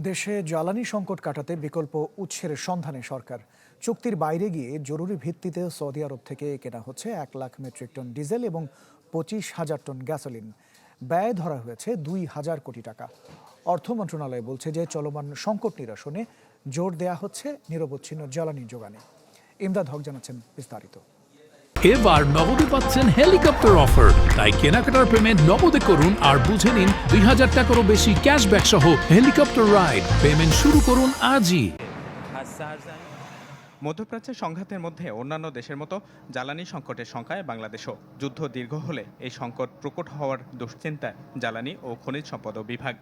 দেশে জ্বালানি সংকট কাটাতে বিকল্প উৎসের সন্ধানে সরকার চুক্তির বাইরে গিয়ে জরুরি ভিত্তিতে সৌদি আরব থেকে কেনা হচ্ছে 1 লাখ মেট্রিক টন ডিজেল এবং 25,000 টন গ্যাসোলিন। ব্যয় ধরা হয়েছে 2,000 কোটি টাকা। অর্থ মন্ত্রণালয় বলছে যে চলমান সংকট নিরসনে জোর দেয়া হচ্ছে নিরবচ্ছিন্ন জ্বালানি যোগানে। ইমদাদ হক জানাচ্ছেন বিস্তারিত। এবার নগদে পাচ্ছেন হেলিকপ্টার অফার, তাই কেনাকাটার পেমেন্ট নগদে করুন আর বুঝে নিন 2,000 টাকারও বেশি ক্যাশব্যাক সহ হেলিকপ্টার রাইড। পেমেন্ট শুরু করুন আজই। মধ্যপ্রাচ্যের সংঘাতের মধ্যে অন্যান্য দেশের মতো জ্বালানি সংকটের সংখ্যায় বাংলাদেশও। যুদ্ধ দীর্ঘ হলে এই সংকট প্রকট হওয়ার দুশ্চিন্তায় জ্বালানি ও খনিজ সম্পদ বিভাগ।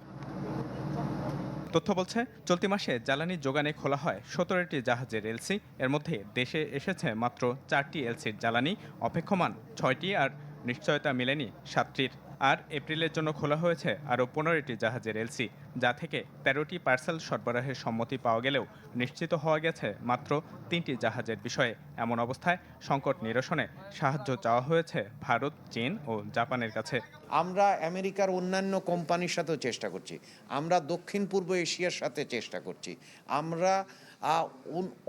তথ্য বলছে, চলতি মাসে জ্বালানি যোগানে খোলা হয় 17টি জাহাজের এলসি। এর মধ্যে দেশে এসেছে মাত্র 4টি এলসির জ্বালানি, অপেক্ষমান 6টি আর নিশ্চয়তা মেলেনি 7টির। আর এপ্রিলের জন্য খোলা হয়েছে আরও 15টি জাহাজের এলসি, যা থেকে 13টি পার্সেল সরবরাহের সম্মতি পাওয়া গেলেও নিশ্চিত হওয়া গেছে মাত্র 3টি জাহাজের বিষয়ে। এমন অবস্থায় সংকট নিরসনে সাহায্য চাওয়া হয়েছে ভারত, চীন ও জাপানের কাছে। আমরা আমেরিকার অন্যান্য কোম্পানির সাথেও চেষ্টা করছি, আমরা দক্ষিণ পূর্ব এশিয়ার সাথে চেষ্টা করছি, আমরা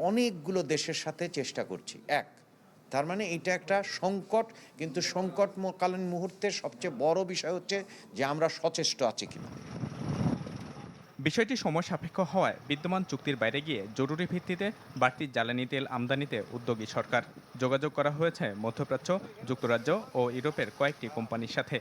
অনেকগুলো দেশের সাথে চেষ্টা করছি। তার মানে এটা একটা সংকট, কিন্তু সংকটকালীন মুহূর্তে সবচেয়ে বড় বিষয় হচ্ছে যে আমরা সচেষ্ট আছি কিনা। বিষয়টি সময় সাপেক্ষ হওয়ায় বিদ্যমান চুক্তির বাইরে গিয়ে জরুরি ভিত্তিতে বাড়তি জ্বালানি তেল আমদানিতে উদ্যোগী সরকার। যোগাযোগ করা হয়েছে মধ্যপ্রাচ্য, যুক্তরাজ্য ও ইউরোপের কয়েকটি কোম্পানির সাথে।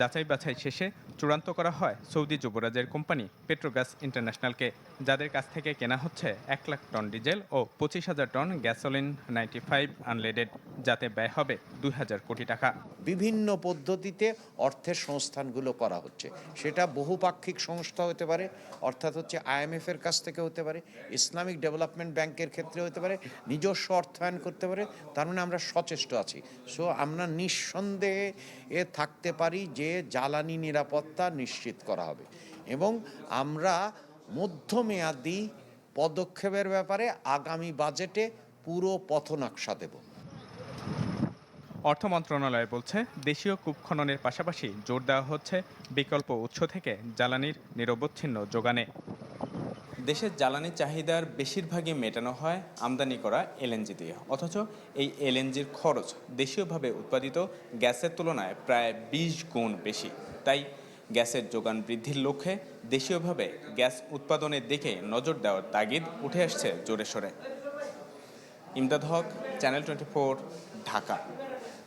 যাচাই বাছাই শেষে চূড়ান্ত করা হয় সৌদি যুবরাজের কোম্পানি পেট্রোগ্যাস ইন্টারন্যাশনালকে, যাদের কাছ থেকে কেনা হচ্ছে 1 লাখ টন ডিজেল ও 25,000 টন গ্যাসোলিন 95 আনলেডেড, যাতে ব্যয় হবে 2,000 কোটি টাকা। বিভিন্ন পদ্ধতিতে অর্থের সংস্থানগুলো করা হচ্ছে, সেটা বহুপাক্ষিক সংস্থা হতে পারে, অর্থাৎ হচ্ছে IMF এর কাছ থেকে হতে পারে, ইসলামিক ডেভেলপমেন্ট ব্যাংকের ক্ষেত্রে হতে পারে, নিজস্ব অর্থায়ন করতে পারে। তার মানে আমরা সচেষ্ট আছি। সো আমরা নিঃসন্দেহে থাকতে পারি যে জ্বালানি নিরাপত্তা নিশ্চিত করা হবে, এবং আমরা মধ্যমেয়াদী পদক্ষেপের ব্যাপারে আগামী বাজেটে পুরো পথনকশা দেব। অর্থ মন্ত্রণালয় বলছে, দেশীয় কূপ খননের পাশাপাশি জোর দেওয়া হচ্ছে বিকল্প উৎস থেকে জ্বালানির নিরবচ্ছিন্ন যোগানে। দেশের জ্বালানি চাহিদার বেশিরভাগই মেটানো হয় আমদানি করা এলএনজি দিয়ে, অথচ এই এলএনজির খরচ দেশীয়ভাবে উৎপাদিত গ্যাসের তুলনায় প্রায় 20 গুণ বেশি। তাই গ্যাসের যোগান বৃদ্ধির লক্ষ্যে দেশীয়ভাবে গ্যাস উৎপাদনের দিকে নজর দেওয়ার তাগিদ উঠে আসছে জোরে সোরে। ইমদাদ হক, চ্যানেল 24, ঢাকা।